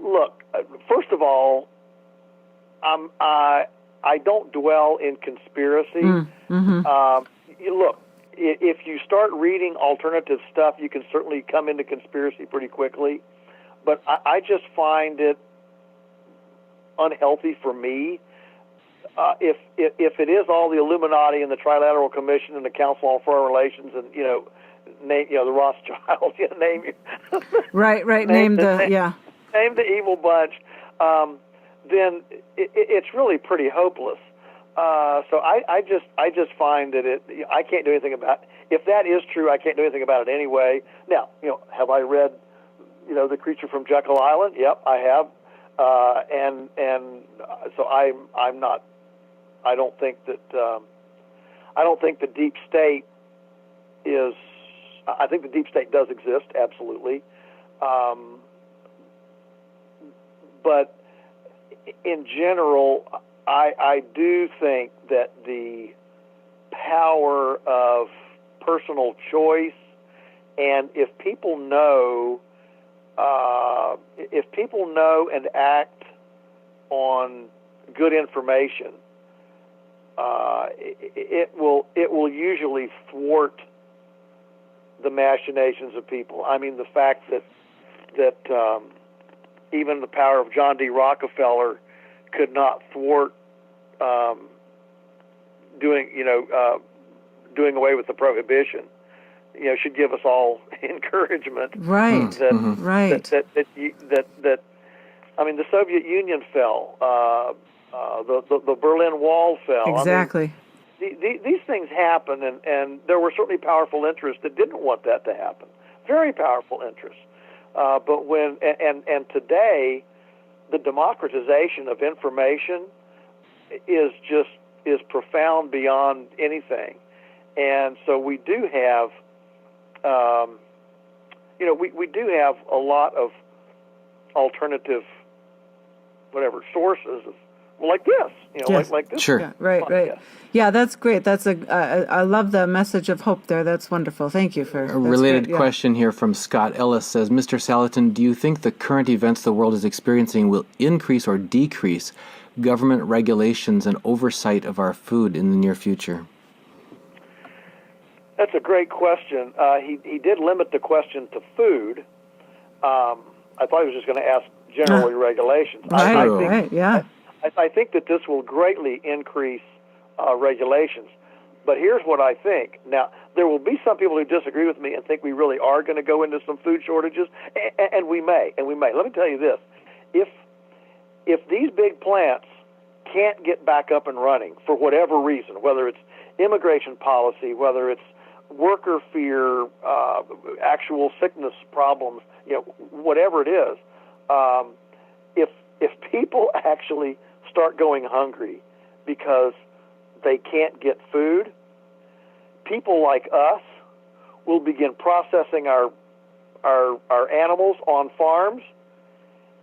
Look, first of all, I don't dwell in conspiracy. Look, if you start reading alternative stuff, you can certainly come into conspiracy pretty quickly. But I just find it unhealthy for me. If it is all the Illuminati and the Trilateral Commission and the Council on Foreign Relations and the Rothschilds, name right, name the evil bunch, then it's really pretty hopeless. So I just find that I can't do anything about it. If that is true, I can't do anything about it anyway. Now, have I read The Creature from Jekyll Island? Yep, I have. And so I'm not. I don't think that. I don't think the deep state is. I think the deep state does exist, absolutely. But in general, I do think that the power of personal choice, and if people know and act on good information, it will usually thwart the machinations of people. I mean, the fact that even the power of John D. Rockefeller could not thwart doing away with the prohibition, should give us all encouragement. Right. That I mean, the Soviet Union fell. The Berlin Wall fell. Exactly. I mean, these things happen, and there were certainly powerful interests that didn't want that to happen. Very powerful interests. But when and today, the democratization of information is profound beyond anything, and so we do have, we do have a lot of alternative, sources of, like this, yes. like this. Sure. Yeah, right. Yeah, that's great. That's I love the message of hope there. That's wonderful. Thank you for a related question here from Scott Ellis says, Mr. Salatin, do you think the current events the world is experiencing will increase or decrease government regulations and oversight of our food in the near future? That's a great question. He did limit the question to food. I thought he was just going to ask generally regulations. I think that this will greatly increase regulations. But here's what I think. Now, there will be some people who disagree with me and think we really are going to go into some food shortages, and we may. Let me tell you this. If these big plants can't get back up and running for whatever reason, whether it's immigration policy, whether it's worker fear, actual sickness problems, whatever it is, if people actually start going hungry because they can't get food, people like us will begin processing our animals on farms,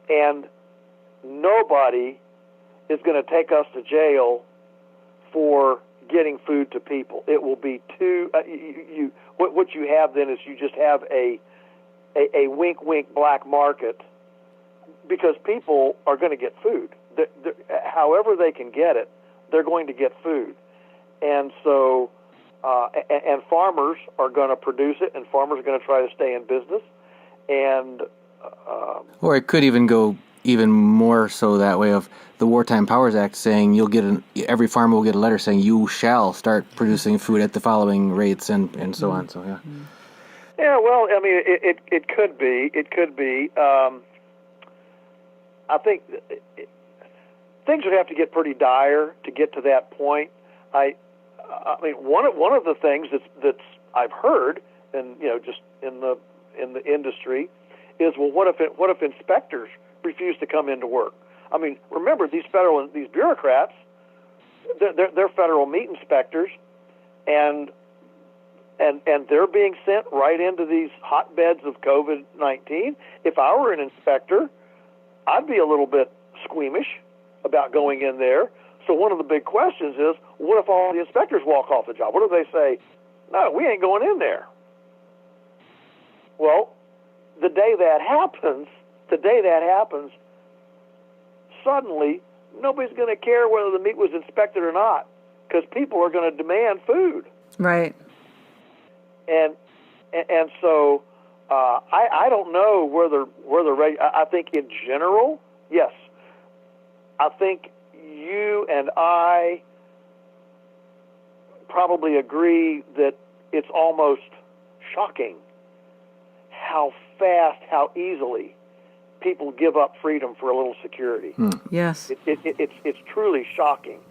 and nobody is going to take us to jail for getting food to people. It will be too. What you have then is you just have a wink, wink black market, because people are going to get food. However they can get it, they're going to get food, and so and farmers are going to produce it, and farmers are going to try to stay in business, and or it could even go even more so that way of the Wartime Powers Act saying every farmer will get a letter saying you shall start producing food at the following rates and so on. So yeah. Yeah, well, I mean, it could be. It could be. I think things would have to get pretty dire to get to that point. I mean, one of the things that's I've heard, and just in the industry, is, well, what if inspectors refuse to come into work? I mean, remember, these bureaucrats, they're federal meat inspectors, and they're being sent right into these hotbeds of COVID-19. If I were an inspector, I'd be a little bit squeamish about going in there. So one of the big questions is, what if all the inspectors walk off the job? What if they say, no, we ain't going in there? Well, the day that happens, suddenly nobody's going to care whether the meat was inspected or not, because people are going to demand food. Right. And so I don't know I think in general, yes. I think you and I probably agree that it's almost shocking how fast, how easily people give up freedom for a little security. Yes. It's truly shocking.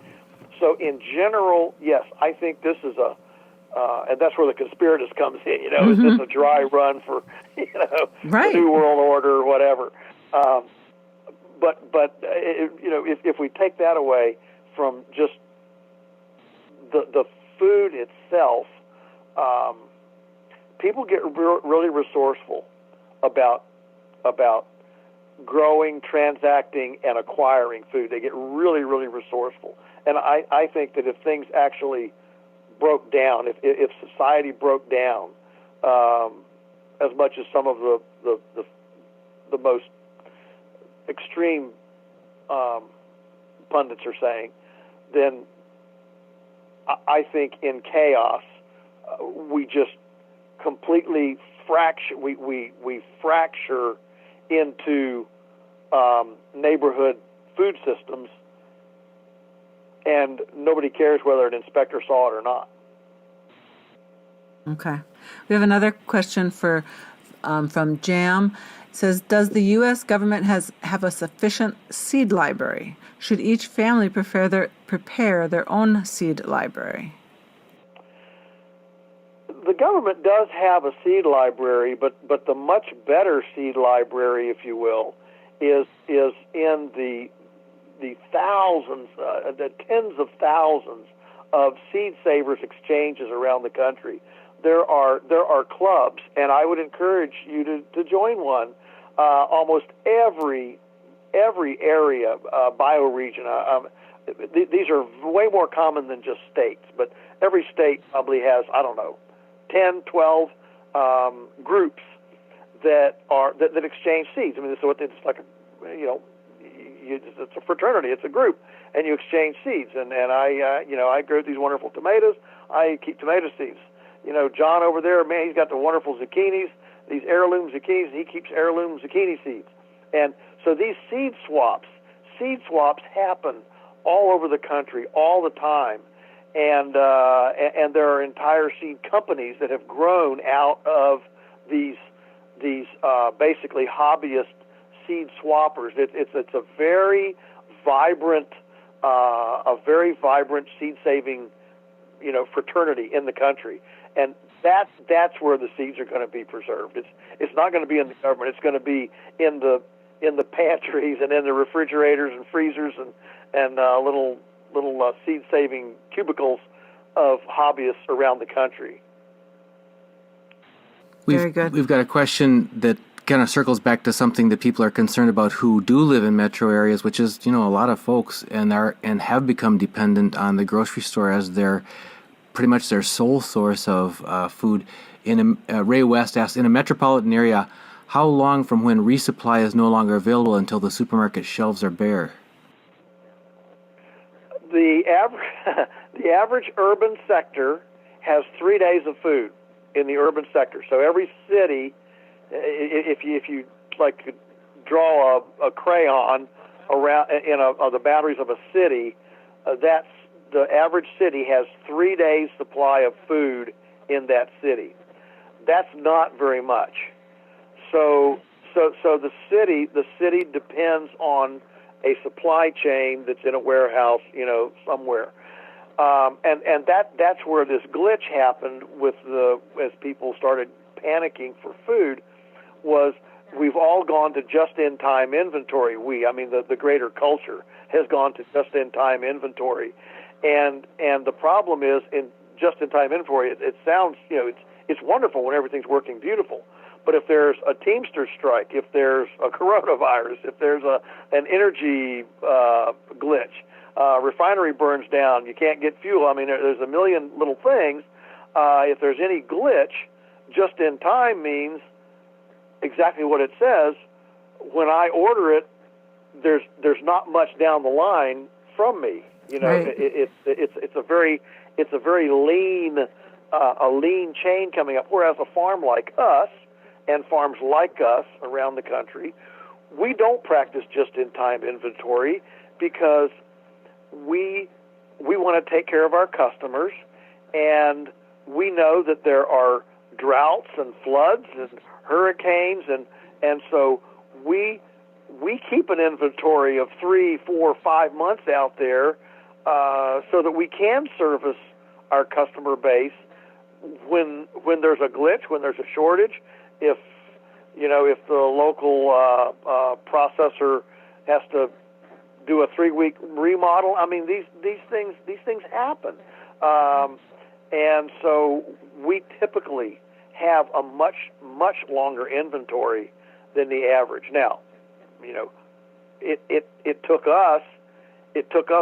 So in general, yes, I think this is and that's where the conspiratist comes in. Is this a dry run for, right, the New World Order or whatever? But if we take that away from just the food itself, people get really resourceful about growing, transacting, and acquiring food. They get really, really resourceful. And I think that if things actually broke down, if society broke down as much as some of the most extreme pundits are saying, then I think in chaos we just completely fracture. We fracture into neighborhood food systems, and nobody cares whether an inspector saw it or not. Okay. We have another question from Jam. It says, does the U.S. government have a sufficient seed library? Should each family prepare their own seed library? The government does have a seed library, but the much better seed library, if you will, is in the thousands, the tens of thousands of seed savers exchanges around the country. There are clubs, and I would encourage you to join one. Almost every area, bioregion. These are way more common than just states, but every state probably has, 10, 12 groups that exchange seeds. I mean, so it's like it's a fraternity, it's a group, and you exchange seeds. And I grow these wonderful tomatoes. I keep tomato seeds. John over there, man, he's got the wonderful zucchinis, these heirloom zucchinis, and he keeps heirloom zucchini seeds. And so these seed swaps happen all over the country all the time. And there are entire seed companies that have grown out of these basically hobbyist seed swappers. It's a very vibrant seed saving fraternity in the country, and that's where the seeds are going to be preserved. It's not going to be in the government. It's going to be in the pantries and in the refrigerators and freezers and little seed-saving cubicles of hobbyists around the country. Very good. We've got a question that kind of circles back to something that people are concerned about who do live in metro areas, which is, a lot of folks and have become dependent on the grocery store as their pretty much their sole source of food. Ray West asks, in a metropolitan area, how long from when resupply is no longer available until the supermarket shelves are bare? The average urban sector has 3 days of food in the urban sector. So every city, if you like could draw a crayon around the boundaries of a city, that's the average city has 3 days supply of food in that city. That's not very much. So the city depends on a supply chain that's in a warehouse, somewhere. And that's where this glitch happened as people started panicking for food, was we've all gone to just-in-time inventory. The greater culture has gone to just-in-time inventory. And the problem is, in just-in-time inventory, it sounds, it's wonderful when everything's working beautiful. But if there's a Teamster strike, if there's a coronavirus, if there's an energy glitch, refinery burns down, you can't get fuel. There's a million little things. If there's any glitch, just-in-time means exactly what it says. When I order it, there's not much down the line from me. Right. It's a very lean chain coming up. Whereas a farm like us and farms like us around the country, we don't practice just-in-time inventory because we want to take care of our customers, and we know that there are droughts and floods and hurricanes, and so we keep an inventory of 3, 4, 5 months out there so that we can service our customer base when there's a glitch, when there's a shortage. If the local processor has to do a 3-week remodel, these things happen, and so we typically have a much longer inventory than the average. Now, it took us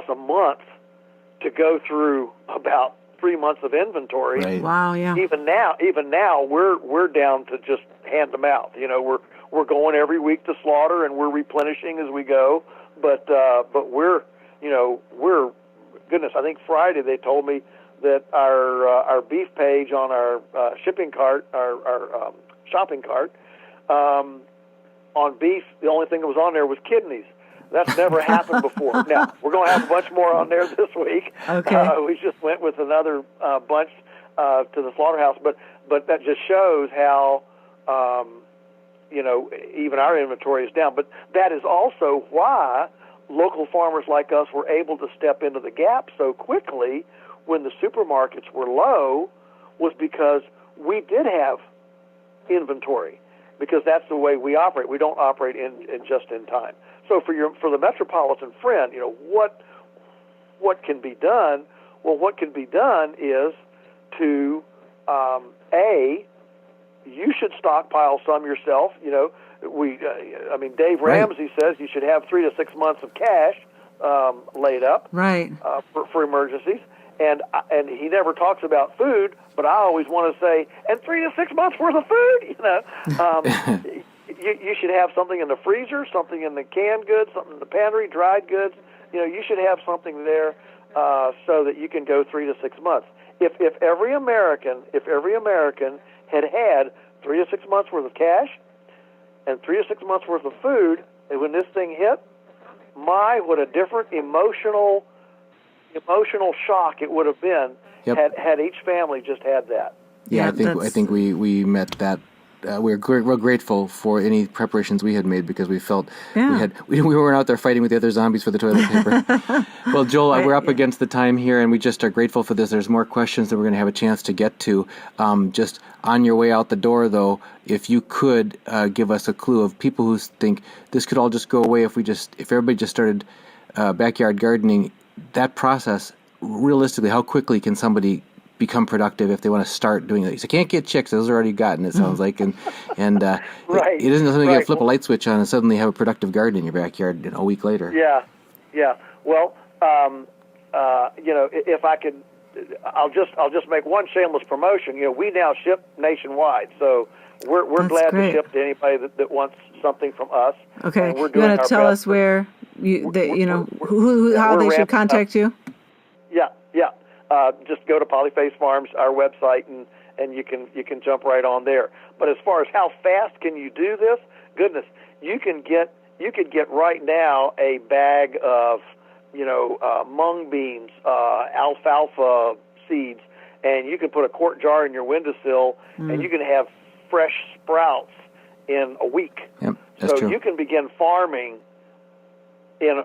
a month to go through about 3 months of inventory. Right. Wow, yeah. Even now, we're down to just hand them out. We're going every week to slaughter, and we're replenishing as we go. But we're goodness. I think Friday they told me that our beef page on our shipping cart, our shopping cart, on beef, the only thing that was on there was kidneys. That's never happened before. Now, we're going to have a bunch more on there this week. Okay. We just went with another bunch to the slaughterhouse, but that just shows how, even our inventory is down. But that is also why local farmers like us were able to step into the gap so quickly when the supermarkets were low, was because we did have inventory, because that's the way we operate. We don't operate in just in time. So for the metropolitan friend, what can be done? Well, what can be done is to you should stockpile some yourself. Dave Ramsey says you should have 3 to 6 months of cash laid up, Right. For emergencies. And he never talks about food, but I always want to say, and 3 to 6 months worth of food. You should have something in the freezer, something in the canned goods, something in the pantry, dried goods. You should have something there so that you can go 3 to 6 months. If every American had 3 to 6 months worth of cash and 3 to 6 months worth of food, and when this thing hit, what a different emotional shock it would have been. Yep. had each family just had that. Yeah, Yeah, I think we met that. We're real grateful for any preparations we had made, because we felt we weren't out there fighting with the other zombies for the toilet paper. Well, Joel, we're up against the time here, and we just are grateful for this. There's more questions that we're going to have a chance to get to. Just on your way out the door, though, if you could give us a clue of people who think this could all just go away if everybody just started backyard gardening. That process, realistically, how quickly can somebody become productive if they want to start doing that. So can't get chicks; those are already gotten. It sounds like, and Right. it isn't something you Right. can flip a light switch on and suddenly have a productive garden in your backyard a week later. Yeah. Well, if I could, I'll just make one shameless promotion. We now ship nationwide, so we're That's glad great. to ship to anybody that wants something from us. Okay, And we're you doing want our to tell best us where how we're they should ramping up. contact you? Yeah. Just go to Polyface Farms, our website, and you can jump right on there. But as far as how fast can you do this, goodness, you could get right now a bag of mung beans, alfalfa seeds, and you can put a quart jar in your windowsill, and you can have fresh sprouts in a week. Yep, that's true. You can begin farming you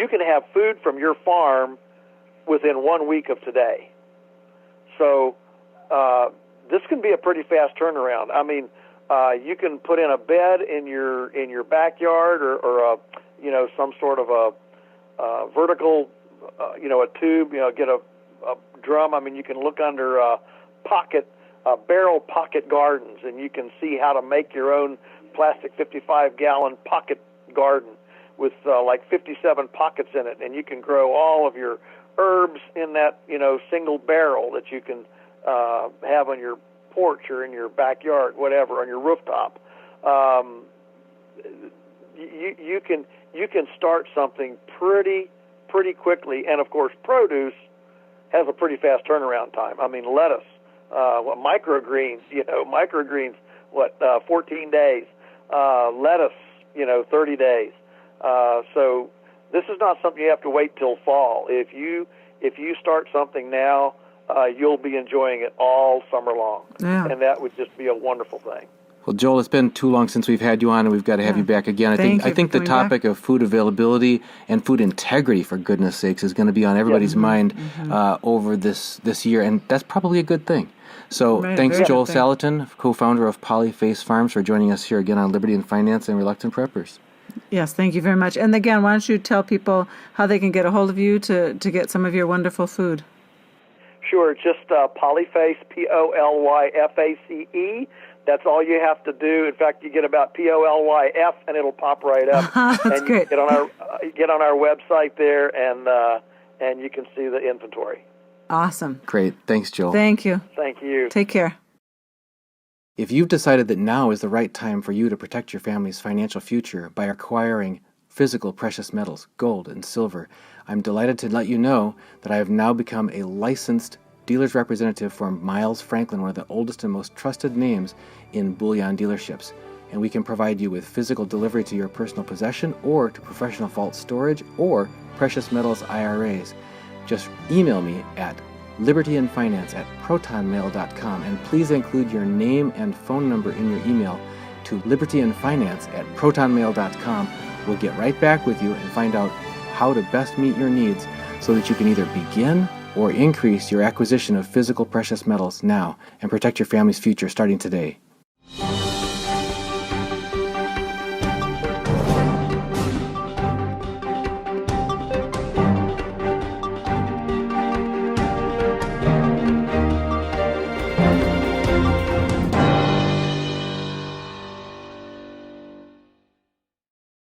can have food from your farm within 1 week of today. So this can be a pretty fast turnaround. I mean, you can put in a bed in your backyard or some sort of a vertical, a tube, get a drum. I mean, you can look under barrel pocket gardens, and you can see how to make your own plastic 55-gallon pocket garden with like 57 pockets in it, and you can grow all of your herbs in that single barrel that you can have on your porch or in your backyard, whatever, on your rooftop. You can start something pretty quickly, and of course, produce has a pretty fast turnaround time. I mean, lettuce, microgreens, 14 days. Lettuce, 30 days. So this is not something you have to wait till fall. If you start something now, you'll be enjoying it all summer long, and that would just be a wonderful thing. Well, Joel, it's been too long since we've had you on, and we've got to have you back again. I think the topic of food availability and food integrity, for goodness sakes, is going to be on everybody's mind over this year, and that's probably a good thing. So thanks, Joel Salatin, co-founder of Polyface Farms, for joining us here again on Liberty and Finance and Reluctant Preppers. Yes, thank you very much. And again, why don't you tell people how they can get a hold of you to get some of your wonderful food? Sure, just Polyface, Polyface. That's all you have to do. In fact, you get about POLYF, and it'll pop right up. That's and great. Get on our website there, and you can see the inventory. Awesome. Great. Thanks, Joel. Thank you. Thank you. Take care. If you've decided that now is the right time for you to protect your family's financial future by acquiring physical precious metals, gold and silver, I'm delighted to let you know that I have now become a licensed dealer's representative for Miles Franklin, one of the oldest and most trusted names in bullion dealerships. And we can provide you with physical delivery to your personal possession or to professional vault storage or precious metals IRAs. Just email me at libertyandfinance@protonmail.com, and please include your name and phone number in your email to libertyandfinance@protonmail.com. We'll get right back with you and find out how to best meet your needs so that you can either begin or increase your acquisition of physical precious metals now and protect your family's future starting today.